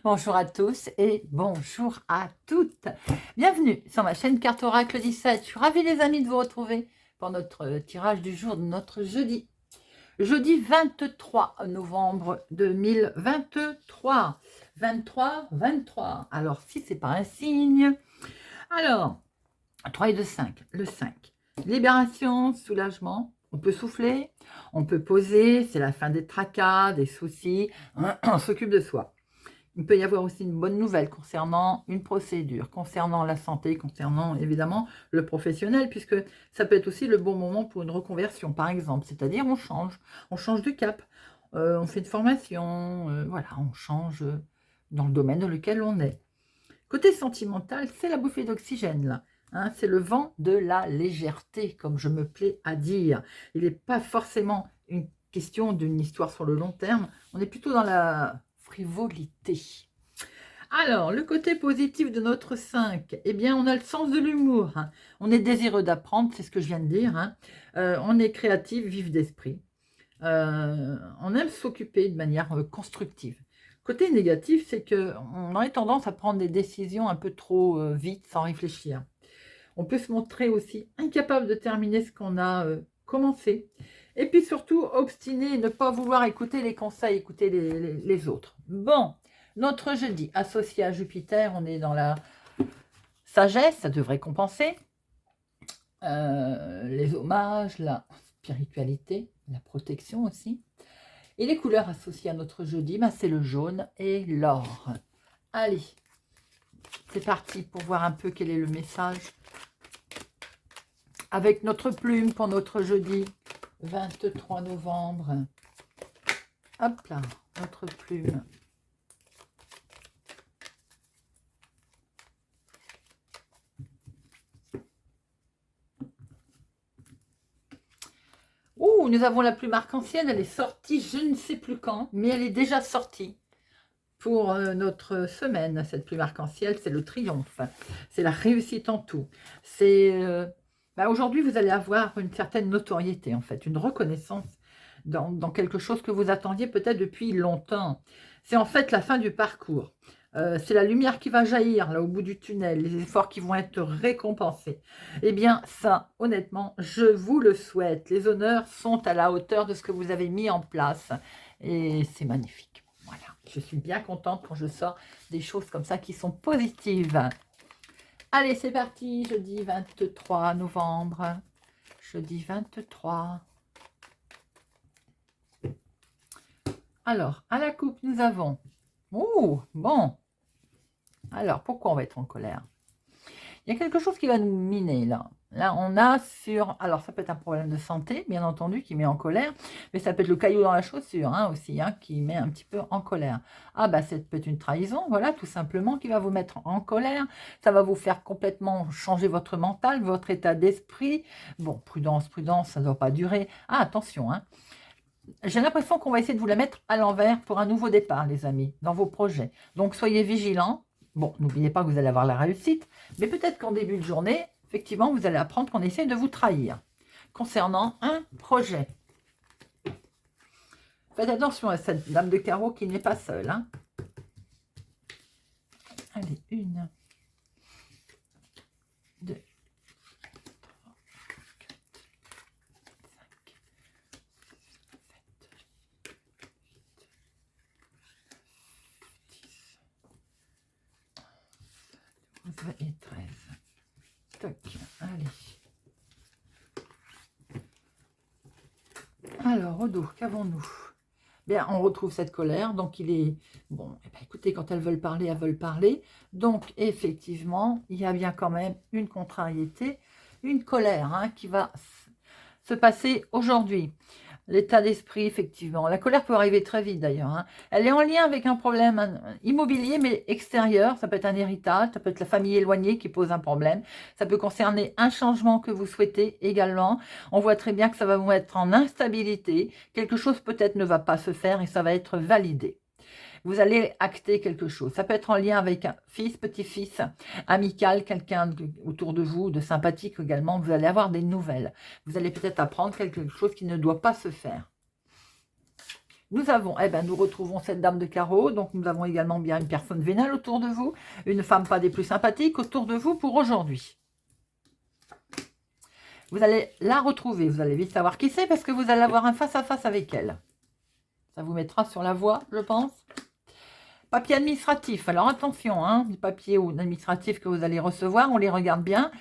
Bonjour à tous et bonjour à toutes. Bienvenue sur ma chaîne Carte Oracle 17. Je suis ravie les amis de vous retrouver pour notre tirage du jour de notre jeudi. Jeudi 23 novembre 2023. 23. Alors si c'est pas un signe. Alors, 3 et 2, 5. Le 5. Libération, soulagement. On peut souffler, on peut poser. C'est la fin des tracas, des soucis. On s'occupe de soi. Il peut y avoir aussi une bonne nouvelle concernant une procédure, concernant la santé, concernant évidemment le professionnel, puisque ça peut être aussi le bon moment pour une reconversion, par exemple. C'est-à-dire on change de cap, on fait une formation, voilà, on change dans le domaine dans lequel on est. Côté sentimental, c'est la bouffée d'oxygène, là. Hein, c'est le vent de la légèreté, comme je me plais à dire. Il n'est pas forcément une question d'une histoire sur le long terme, on est plutôt dans la frivolité. Alors, le côté positif de notre 5, eh bien, on a le sens de l'humour. Hein. On est désireux d'apprendre, c'est ce que je viens de dire. Hein. On est créatif, vif d'esprit. On aime s'occuper de manière constructive. Côté négatif, c'est qu'on aurait tendance à prendre des décisions un peu trop vite, sans réfléchir. On peut se montrer aussi incapable de terminer ce qu'on a commencé. Et puis surtout, obstiné, ne pas vouloir écouter les conseils, écouter les autres. Bon, notre jeudi, associé à Jupiter, on est dans la sagesse, ça devrait compenser. Les hommages, la spiritualité, la protection aussi. Et les couleurs associées à notre jeudi, bah, c'est le jaune et l'or. Allez, c'est parti pour voir un peu quel est le message. Avec notre plume pour notre jeudi 23 novembre. Hop là, notre plume. Ouh, nous avons la plume arc-en-ciel, elle est sortie, je ne sais plus quand, mais elle est déjà sortie. Pour notre semaine, cette plume arc-en-ciel, c'est le triomphe. C'est la réussite en tout. C'est aujourd'hui, vous allez avoir une certaine notoriété, en fait, une reconnaissance dans quelque chose que vous attendiez peut-être depuis longtemps. C'est en fait la fin du parcours. C'est la lumière qui va jaillir là au bout du tunnel, les efforts qui vont être récompensés. Eh bien, ça, honnêtement, je vous le souhaite. Les honneurs sont à la hauteur de ce que vous avez mis en place. Et c'est magnifique. Voilà, je suis bien contente quand je sors des choses comme ça qui sont positives. Allez, c'est parti, jeudi 23 novembre. Jeudi 23. Alors, à la coupe, nous avons... Ouh, bon. Alors, pourquoi on va être en colère? Il y a quelque chose qui va nous miner, là. Là, on a sur... Alors, ça peut être un problème de santé, bien entendu, qui met en colère. Mais ça peut être le caillou dans la chaussure, hein, aussi, hein, qui met un petit peu en colère. Ah, bah, ça peut être une trahison, voilà, tout simplement, qui va vous mettre en colère. Ça va vous faire complètement changer votre mental, votre état d'esprit. Bon, prudence, ça ne doit pas durer. Ah, attention, hein. J'ai l'impression qu'on va essayer de vous la mettre à l'envers pour un nouveau départ, les amis, dans vos projets. Donc, soyez vigilants. Bon, n'oubliez pas que vous allez avoir la réussite, mais peut-être qu'en début de journée, effectivement, vous allez apprendre qu'on essaie de vous trahir concernant un projet. Faites attention à cette dame de carreau qui n'est pas seule. Hein. Allez, 1, 2, 3, 4, 5, 7, 8, 9, 10, 11 et 13. Toc, allez. Alors, au dos, qu'avons-nous? Bien, on retrouve cette colère, donc il est... Bon, eh bien, écoutez, quand elles veulent parler. Donc, effectivement, il y a bien quand même une contrariété, une colère hein, qui va se passer aujourd'hui. L'état d'esprit, effectivement. La colère peut arriver très vite, d'ailleurs. Hein. Elle est en lien avec un problème immobilier, mais extérieur. Ça peut être un héritage, ça peut être la famille éloignée qui pose un problème. Ça peut concerner un changement que vous souhaitez également. On voit très bien que ça va vous mettre en instabilité. Quelque chose peut-être ne va pas se faire et ça va être validé. Vous allez acter quelque chose. Ça peut être en lien avec un fils, petit-fils, amical, quelqu'un autour de vous, de sympathique également. Vous allez avoir des nouvelles. Vous allez peut-être apprendre quelque chose qui ne doit pas se faire. Nous avons, eh ben, nous retrouvons cette dame de carreau, donc nous avons également bien une personne vénale autour de vous, une femme pas des plus sympathiques autour de vous pour aujourd'hui. Vous allez la retrouver, vous allez vite savoir qui c'est parce que vous allez avoir un face-à-face avec elle. Ça vous mettra sur la voie, je pense. Papier administratif, alors attention, hein, les papiers ou administratifs que vous allez recevoir, on les regarde bien.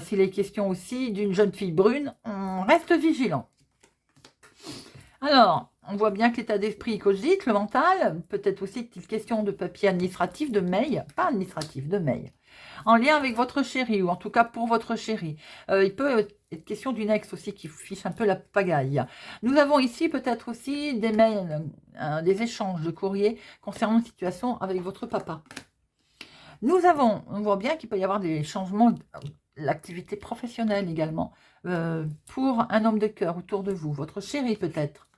S'il est question aussi d'une jeune fille brune, on reste vigilant. Alors, on voit bien que l'état d'esprit cogite, le mental, peut-être aussi qu'il est question de papier administratif, de mail, pas administratif, de mail, en lien avec votre chéri, ou en tout cas pour votre chéri. Il peut être question d'une ex aussi qui fiche un peu la pagaille. Nous avons ici peut-être aussi des mails, des échanges de courrier concernant une situation avec votre papa. Nous avons, on voit bien qu'il peut y avoir des changements, l'activité professionnelle également, pour un homme de cœur autour de vous, votre chéri peut-être.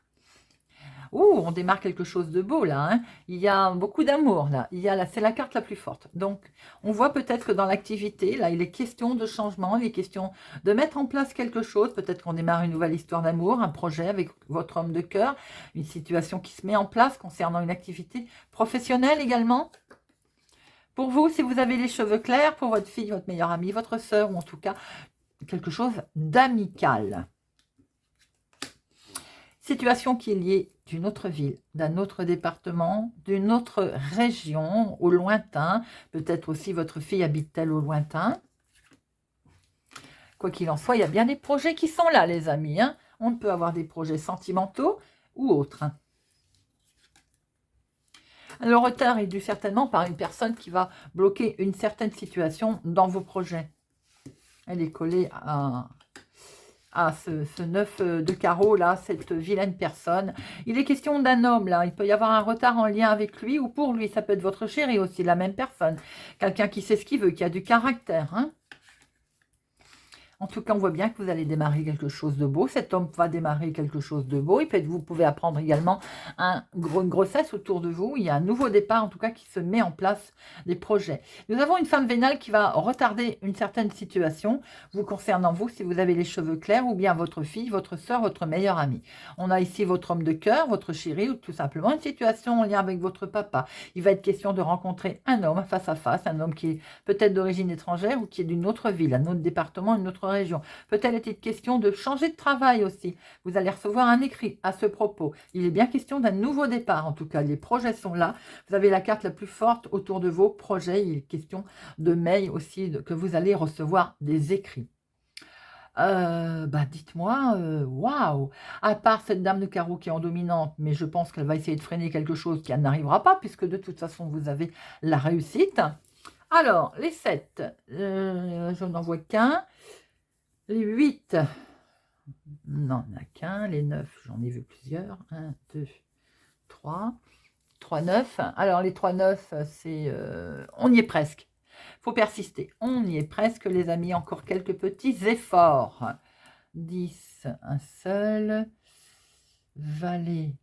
Ouh, on démarre quelque chose de beau là, hein. Il y a beaucoup d'amour là, c'est la carte la plus forte. Donc, on voit peut-être que dans l'activité, là, il est question de changement, il est question de mettre en place quelque chose. Peut-être qu'on démarre une nouvelle histoire d'amour, un projet avec votre homme de cœur, une situation qui se met en place concernant une activité professionnelle également. Pour vous, si vous avez les cheveux clairs, pour votre fille, votre meilleure amie, votre sœur, ou en tout cas, quelque chose d'amical. Situation qui est liée d'une autre ville, d'un autre département, d'une autre région, au lointain. Peut-être aussi votre fille habite-t-elle au lointain. Quoi qu'il en soit, il y a bien des projets qui sont là, les amis, hein. On peut avoir des projets sentimentaux ou autres. Le retard est dû certainement par une personne qui va bloquer une certaine situation dans vos projets. Elle est collée à ce 9 de carreau là, cette vilaine personne. Il est question d'un homme là, il peut y avoir un retard en lien avec lui ou pour lui, ça peut être votre chéri aussi, la même personne. Quelqu'un qui sait ce qu'il veut, qui a du caractère, hein. En tout cas, on voit bien que vous allez démarrer quelque chose de beau. Cet homme va démarrer quelque chose de beau. Et peut-être vous pouvez apprendre également une grossesse autour de vous. Il y a un nouveau départ, en tout cas, qui se met en place des projets. Nous avons une femme vénale qui va retarder une certaine situation, vous concernant vous, si vous avez les cheveux clairs, ou bien votre fille, votre soeur, votre meilleure amie. On a ici votre homme de cœur, votre chéri, ou tout simplement une situation en lien avec votre papa. Il va être question de rencontrer un homme face à face, un homme qui est peut-être d'origine étrangère ou qui est d'une autre ville, un autre département, une autre région. Peut-être est-il question de changer de travail aussi. Vous allez recevoir un écrit à ce propos. Il est bien question d'un nouveau départ. En tout cas, les projets sont là. Vous avez la carte la plus forte autour de vos projets. Il est question de mail aussi, que vous allez recevoir des écrits. Dites-moi, waouh! À part cette dame de carreau qui est en dominante, mais je pense qu'elle va essayer de freiner quelque chose qui n'arrivera pas, puisque de toute façon, vous avez la réussite. Alors, les 7, je n'en vois qu'un. Les 8, non, il n'y en a qu'un. Les 9, j'en ai vu plusieurs. 1, 2, 3. 3, 9. Alors, les 3, 9, c'est... on y est presque. Il faut persister. On y est presque, les amis. Encore quelques petits efforts. 10, un seul. Valet,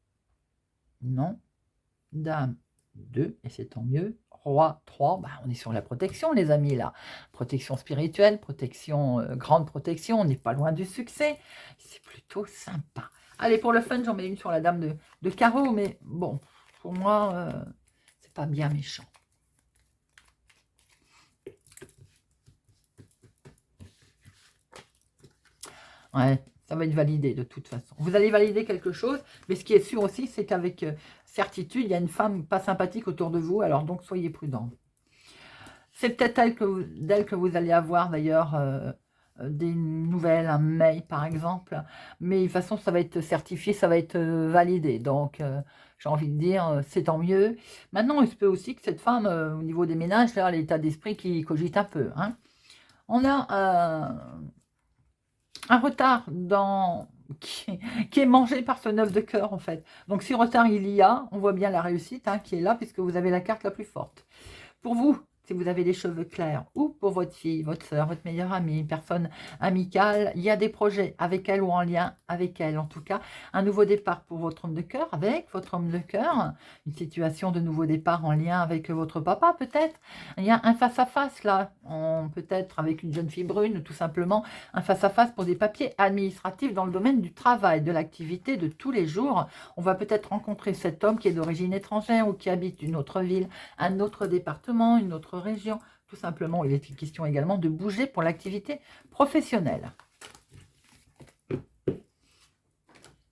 non. Dame, 2, et c'est tant mieux. Roi, 3, on est sur la protection, les amis, là. Protection spirituelle, protection, grande protection, on n'est pas loin du succès. C'est plutôt sympa. Allez, pour le fun, j'en mets une sur la dame de carreau, mais bon, pour moi, c'est pas bien méchant. Ouais, ça va être validé de toute façon. Vous allez valider quelque chose, mais ce qui est sûr aussi, c'est qu'avec certitude, il y a une femme pas sympathique autour de vous, alors donc soyez prudents. C'est peut-être d'elle que vous allez avoir d'ailleurs des nouvelles, un mail par exemple, mais de toute façon, ça va être certifié, ça va être validé, donc j'ai envie de dire, c'est tant mieux. Maintenant, il se peut aussi que cette femme, au niveau des ménages, là, l'état d'esprit qui cogite un peu, hein. On a un retard qui est mangé par ce 9 de cœur en fait. Donc si retard il y a, on voit bien la réussite qui est là puisque vous avez la carte la plus forte. Pour vous, si vous avez les cheveux clairs, ou pour votre fille, votre soeur, votre meilleure amie, une personne amicale, il y a des projets avec elle ou en lien avec elle. En tout cas, un nouveau départ pour votre homme de cœur, avec votre homme de cœur, une situation de nouveau départ en lien avec votre papa peut-être. Il y a un face-à-face là, peut-être avec une jeune fille brune, ou tout simplement un face-à-face pour des papiers administratifs dans le domaine du travail, de l'activité de tous les jours. On va peut-être rencontrer cet homme qui est d'origine étrangère ou qui habite une autre ville, un autre département, une autre région. Tout simplement, il est question également de bouger pour l'activité professionnelle.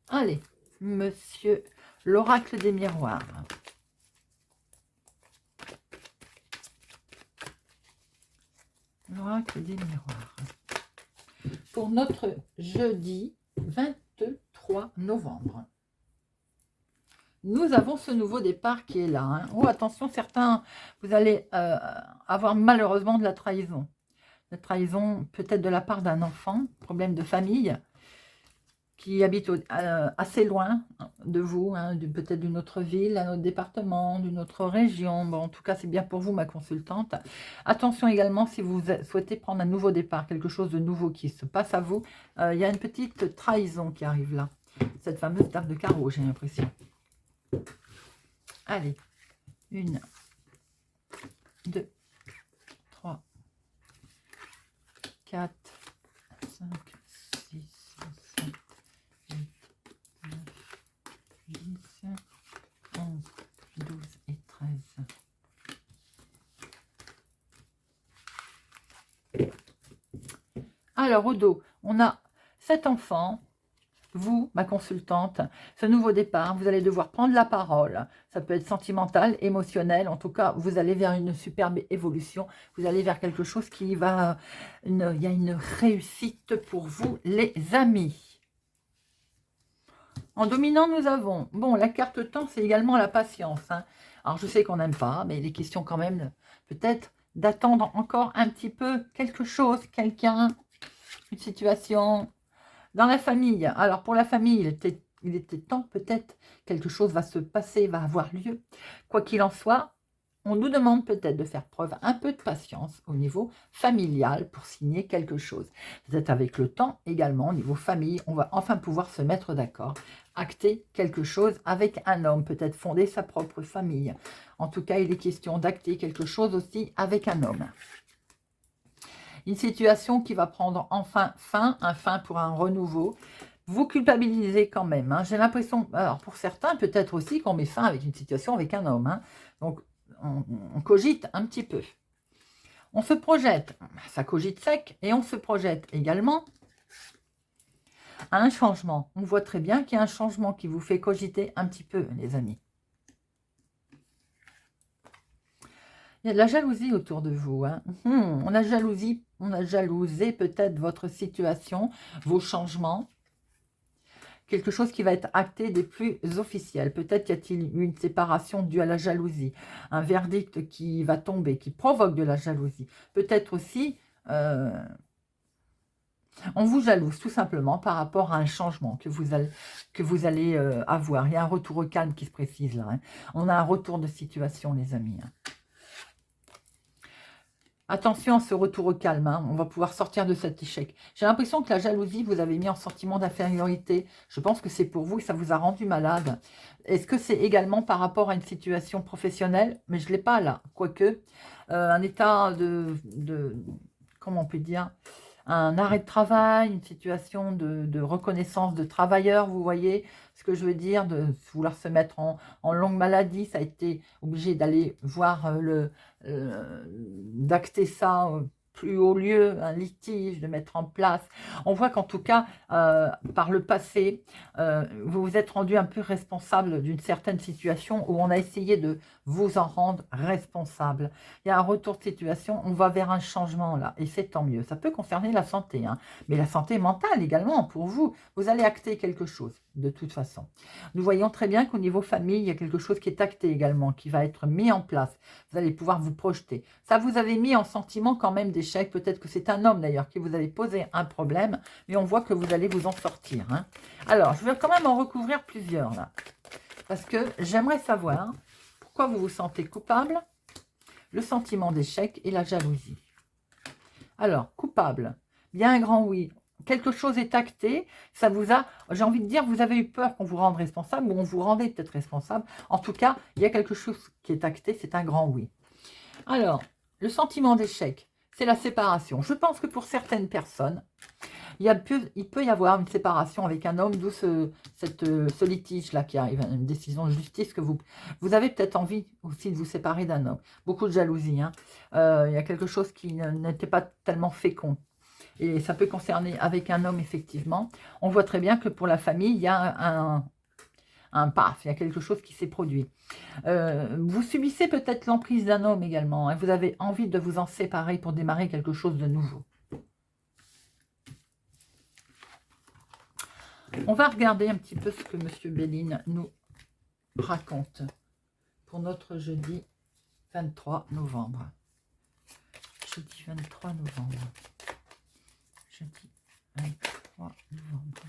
Allez, monsieur l'oracle des miroirs. L'oracle des miroirs. Pour notre jeudi 23 novembre. Nous avons ce nouveau départ qui est là. Hein. Oh, attention, certains, vous allez avoir malheureusement de la trahison. La trahison peut-être de la part d'un enfant, problème de famille, qui habite assez loin de vous, hein, peut-être d'une autre ville, d'un autre département, d'une autre région. Bon, en tout cas, c'est bien pour vous, ma consultante. Attention également, si vous souhaitez prendre un nouveau départ, quelque chose de nouveau qui se passe à vous, il y a une petite trahison qui arrive là. Cette fameuse table de carreau, j'ai l'impression. Allez, 1, 2, 3, 4, 5, 6, 7, 8, 9, 10, 11, 12 et 13. Alors, au dos, on a 7 enfants. Vous, ma consultante, ce nouveau départ, vous allez devoir prendre la parole. Ça peut être sentimental, émotionnel. En tout cas, vous allez vers une superbe évolution. Vous allez vers quelque chose qui va... il y a une réussite pour vous, les amis. En dominant, nous avons... Bon, la carte temps, c'est également la patience. Hein. Alors, je sais qu'on n'aime pas, mais il est question quand même, peut-être, d'attendre encore un petit peu quelque chose, quelqu'un, une situation... Dans la famille, alors pour la famille, il était temps, peut-être, quelque chose va se passer, va avoir lieu. Quoi qu'il en soit, on nous demande peut-être de faire preuve un peu de patience au niveau familial pour signer quelque chose. Peut-être avec le temps également, au niveau famille, on va enfin pouvoir se mettre d'accord, acter quelque chose avec un homme, peut-être fonder sa propre famille. En tout cas, il est question d'acter quelque chose aussi avec un homme. Une situation qui va prendre enfin fin, un fin pour un renouveau. Vous culpabilisez quand même. Hein. J'ai l'impression, alors pour certains, peut-être aussi qu'on met fin avec une situation avec un homme. Hein. Donc, on cogite un petit peu. On se projette, ça cogite sec, et on se projette également à un changement. On voit très bien qu'il y a un changement qui vous fait cogiter un petit peu, les amis. Il y a de la jalousie autour de vous. Hein. On a jalousé peut-être votre situation, vos changements. Quelque chose qui va être acté des plus officiels. Peut-être y a-t-il une séparation due à la jalousie. Un verdict qui va tomber, qui provoque de la jalousie. Peut-être aussi, on vous jalouse tout simplement par rapport à un changement que vous allez avoir. Il y a un retour au calme qui se précise là. Hein. On a un retour de situation, les amis. Hein. Attention à ce retour au calme, hein. On va pouvoir sortir de cet échec. J'ai l'impression que la jalousie vous avez mis en sentiment d'infériorité. Je pense que c'est pour vous et ça vous a rendu malade. Est-ce que c'est également par rapport à une situation professionnelle? Mais je ne l'ai pas là. Quoique, un état comment on peut dire, un arrêt de travail, une situation de reconnaissance de travailleur, vous voyez ce que je veux dire, de vouloir se mettre en longue maladie, ça a été obligé d'aller voir d'acter ça plus haut lieu, un litige, de mettre en place. On voit qu'en tout cas, par le passé, vous vous êtes rendu un peu responsable d'une certaine situation où on a essayé de vous en rendre responsable. Il y a un retour de situation, on va vers un changement là, et c'est tant mieux. Ça peut concerner la santé, hein, mais la santé mentale également, pour vous. Vous allez acter quelque chose, de toute façon. Nous voyons très bien qu'au niveau famille, il y a quelque chose qui est acté également, qui va être mis en place. Vous allez pouvoir vous projeter. Ça vous avait mis en sentiment quand même d'échec. Peut-être que c'est un homme d'ailleurs qui vous avait posé un problème, mais on voit que vous allez vous en sortir. Hein. Alors, je vais quand même en recouvrir plusieurs là. Parce que j'aimerais savoir pourquoi vous vous sentez coupable, le sentiment d'échec et la jalousie. Alors, coupable, bien un grand oui. Quelque chose est acté, ça vous a, j'ai envie de dire, vous avez eu peur qu'on vous rende responsable, ou on vous rendait peut-être responsable. En tout cas, il y a quelque chose qui est acté, c'est un grand oui. Alors, le sentiment d'échec, c'est la séparation. Je pense que pour certaines personnes, il peut y avoir une séparation avec un homme, d'où ce litige-là qui arrive, une décision de justice que vous avez peut-être envie aussi de vous séparer d'un homme. Beaucoup de jalousie, hein. Il y a quelque chose qui n'était pas tellement fécond. Et ça peut concerner avec un homme, effectivement. On voit très bien que pour la famille, il y a un paf, il y a quelque chose qui s'est produit. Vous subissez peut-être l'emprise d'un homme également, hein. Vous avez envie de vous en séparer pour démarrer quelque chose de nouveau. On va regarder un petit peu ce que M. Béline nous raconte pour notre jeudi 23 novembre. Jeudi 23 novembre. Jeudi 23 novembre.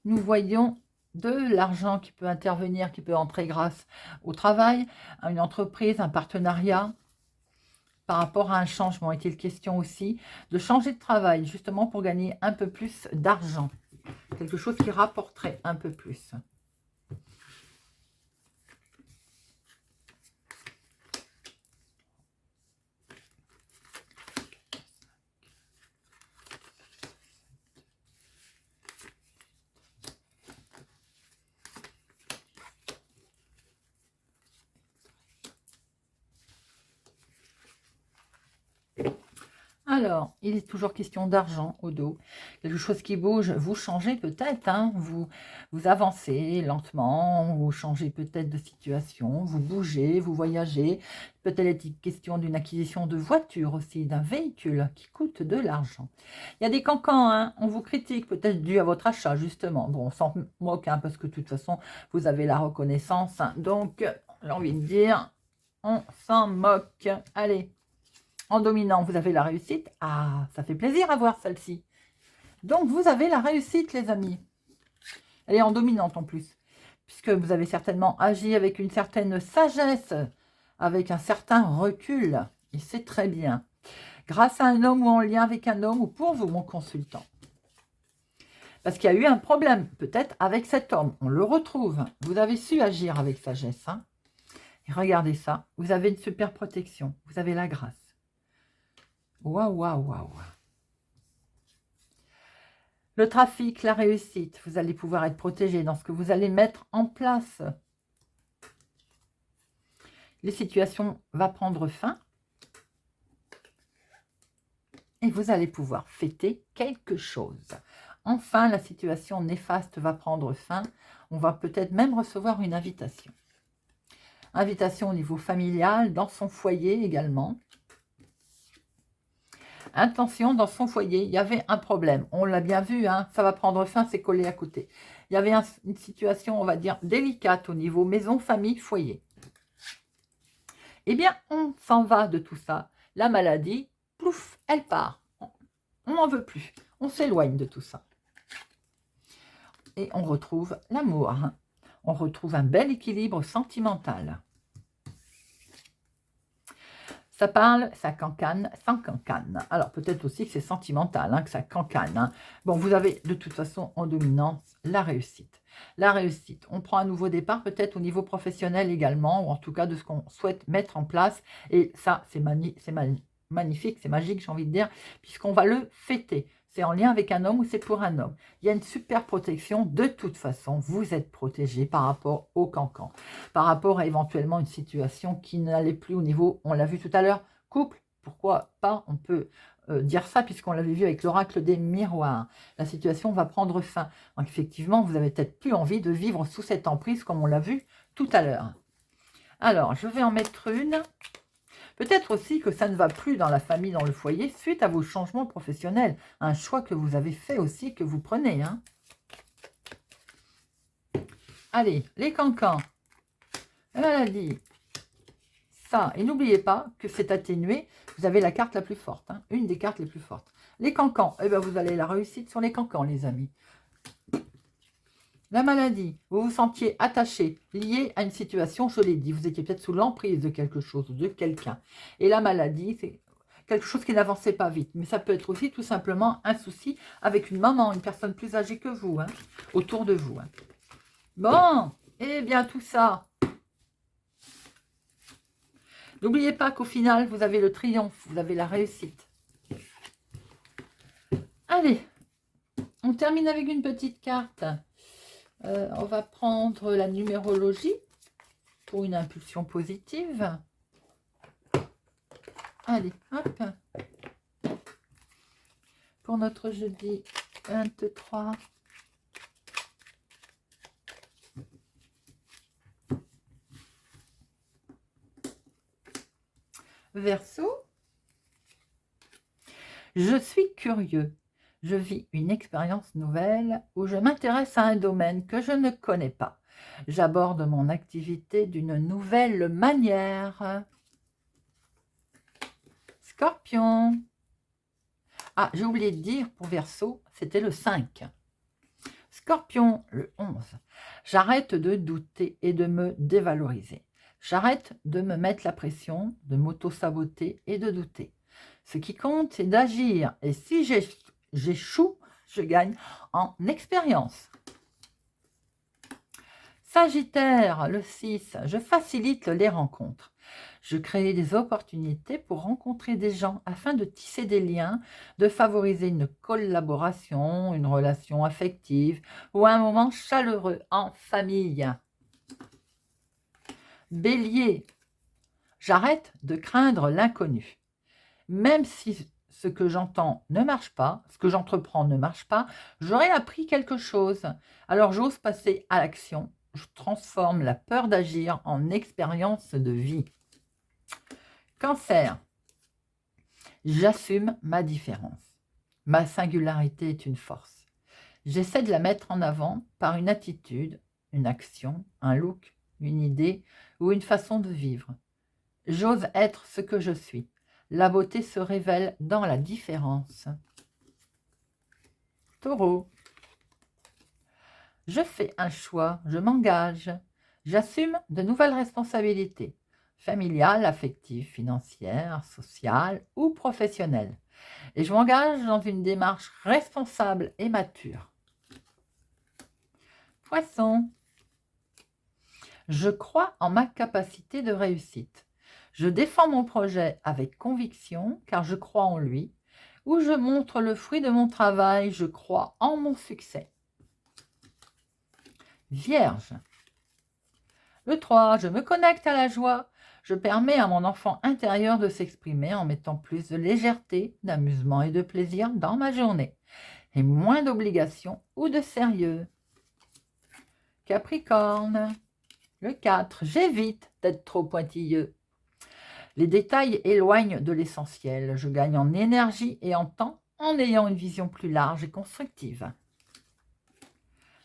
Nous voyons de l'argent qui peut intervenir, qui peut entrer grâce au travail, à une entreprise, un partenariat, par rapport à un changement. Est-il question aussi de changer de travail, justement pour gagner un peu plus d'argent? Quelque chose qui rapporterait un peu plus. Alors, il est toujours question d'argent au dos. Quelque chose qui bouge, vous changez peut-être, hein, vous avancez lentement, vous changez peut-être de situation, vous bougez, vous voyagez. Peut-être est-il question d'une acquisition de voiture aussi, d'un véhicule qui coûte de l'argent. Il y a des cancans, hein, on vous critique, peut-être dû à votre achat, justement. Bon, on s'en moque, hein, parce que de toute façon, vous avez la reconnaissance. Hein, donc, j'ai envie de dire, on s'en moque. Allez. En dominant, vous avez la réussite. Ah, ça fait plaisir à voir celle-ci. Donc, vous avez la réussite, les amis. Elle est en dominante en plus. Puisque vous avez certainement agi avec une certaine sagesse, avec un certain recul. Et c'est très bien. Grâce à un homme ou en lien avec un homme, ou pour vous, mon consultant. Parce qu'il y a eu un problème, peut-être, avec cet homme. On le retrouve. Vous avez su agir avec sagesse. Hein. Et regardez ça. Vous avez une super protection. Vous avez la grâce. Waouh, waouh, waouh. Le trafic, la réussite, vous allez pouvoir être protégé dans ce que vous allez mettre en place. Les situations vont prendre fin. Et vous allez pouvoir fêter quelque chose. Enfin, la situation néfaste va prendre fin. On va peut-être même recevoir une invitation. Invitation au niveau familial, dans son foyer également. Attention, dans son foyer, il y avait un problème. On l'a bien vu, hein, ça va prendre fin, c'est collé à côté. Il y avait une situation, on va dire, délicate au niveau maison, famille, foyer. Eh bien, on s'en va de tout ça. La maladie, plouf, elle part. On n'en veut plus. On s'éloigne de tout ça. Et on retrouve l'amour. Hein. On retrouve un bel équilibre sentimental. Ça parle, ça cancane, sans cancane. Alors, peut-être aussi que c'est sentimental, hein, que ça cancane. Hein. Bon, vous avez de toute façon en dominance la réussite. La réussite, on prend un nouveau départ, peut-être au niveau professionnel également, ou en tout cas de ce qu'on souhaite mettre en place. Et ça, c'est magnifique, c'est magique, j'ai envie de dire, puisqu'on va le fêter. C'est en lien avec un homme ou c'est pour un homme. Il y a une super protection. De toute façon, vous êtes protégé par rapport au cancan. Par rapport à éventuellement une situation qui n'allait plus au niveau, on l'a vu tout à l'heure, couple. Pourquoi pas? On peut dire ça puisqu'on l'avait vu avec l'oracle des miroirs. La situation va prendre fin. Donc effectivement, vous avez peut-être plus envie de vivre sous cette emprise comme on l'a vu tout à l'heure. Alors, je vais en mettre une. Peut-être aussi que ça ne va plus dans la famille, dans le foyer, suite à vos changements professionnels. Un choix que vous avez fait aussi, que vous prenez. Hein. Allez, les cancans. La maladie. Ça, et n'oubliez pas que c'est atténué. Vous avez la carte la plus forte. Hein, une des cartes les plus fortes. Les cancans, eh bien, vous allez la réussite sur les cancans, les amis. La maladie, vous vous sentiez attaché, lié à une situation, je l'ai dit, vous étiez peut-être sous l'emprise de quelque chose ou de quelqu'un. Et la maladie, c'est quelque chose qui n'avançait pas vite. Mais ça peut être aussi tout simplement un souci avec une maman, une personne plus âgée que vous, hein, autour de vous. Hein. Bon, eh bien tout ça. N'oubliez pas qu'au final, vous avez le triomphe, vous avez la réussite. Allez, on termine avec une petite carte. On va prendre la numérologie pour une impulsion positive. Allez, hop. Pour notre jeudi 23. Verseau. Je suis curieux. Je vis une expérience nouvelle où je m'intéresse à un domaine que je ne connais pas. J'aborde mon activité d'une nouvelle manière. Scorpion. Ah, j'ai oublié de dire pour Verseau, c'était le 5. Scorpion, le 11. J'arrête de douter et de me dévaloriser. J'arrête de me mettre la pression, de m'auto-saboter et de douter. Ce qui compte, c'est d'agir. Et si j'échoue, je gagne en expérience. Sagittaire, le 6, je facilite les rencontres. Je crée des opportunités pour rencontrer des gens afin de tisser des liens, de favoriser une collaboration, une relation affective ou un moment chaleureux en famille. Bélier, j'arrête de craindre l'inconnu. Même si ce que j'entends ne marche pas, ce que j'entreprends ne marche pas, j'aurai appris quelque chose. Alors j'ose passer à l'action. Je transforme la peur d'agir en expérience de vie. Cancer, j'assume ma différence. Ma singularité est une force. J'essaie de la mettre en avant par une attitude, une action, un look, une idée ou une façon de vivre. J'ose être ce que je suis. La beauté se révèle dans la différence. Taureau, je fais un choix, je m'engage. J'assume de nouvelles responsabilités, familiales, affectives, financières, sociales ou professionnelles. Et je m'engage dans une démarche responsable et mature. Poisson, je crois en ma capacité de réussite. Je défends mon projet avec conviction car je crois en lui, ou je montre le fruit de mon travail, je crois en mon succès. Vierge, le 3, je me connecte à la joie. Je permets à mon enfant intérieur de s'exprimer en mettant plus de légèreté, d'amusement et de plaisir dans ma journée, et moins d'obligations ou de sérieux. Capricorne, le 4, j'évite d'être trop pointilleux. Les détails éloignent de l'essentiel. Je gagne en énergie et en temps en ayant une vision plus large et constructive.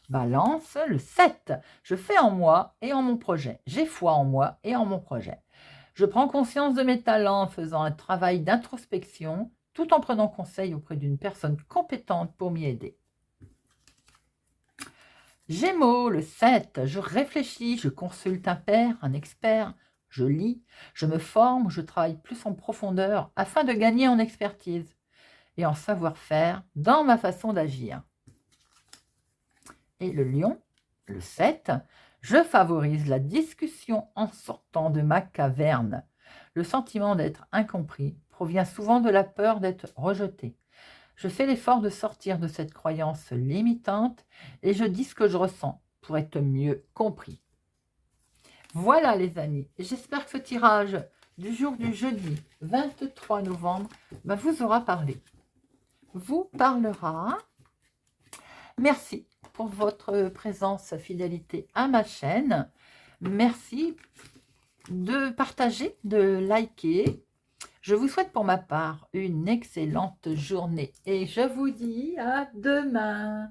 Balance, le 7. Je fais en moi et en mon projet. J'ai foi en moi et en mon projet. Je prends conscience de mes talents en faisant un travail d'introspection tout en prenant conseil auprès d'une personne compétente pour m'y aider. Gémeaux, le 7. Je réfléchis, je consulte un père, un expert. Je lis, je me forme, je travaille plus en profondeur afin de gagner en expertise et en savoir-faire dans ma façon d'agir. Et le lion, le 7, je favorise la discussion en sortant de ma caverne. Le sentiment d'être incompris provient souvent de la peur d'être rejeté. Je fais l'effort de sortir de cette croyance limitante et je dis ce que je ressens pour être mieux compris. Voilà les amis, j'espère que ce tirage du jour du jeudi 23 novembre vous aura parlé, vous parlera. Merci pour votre présence, fidélité à ma chaîne. Merci de partager, de liker. Je vous souhaite pour ma part une excellente journée et je vous dis à demain.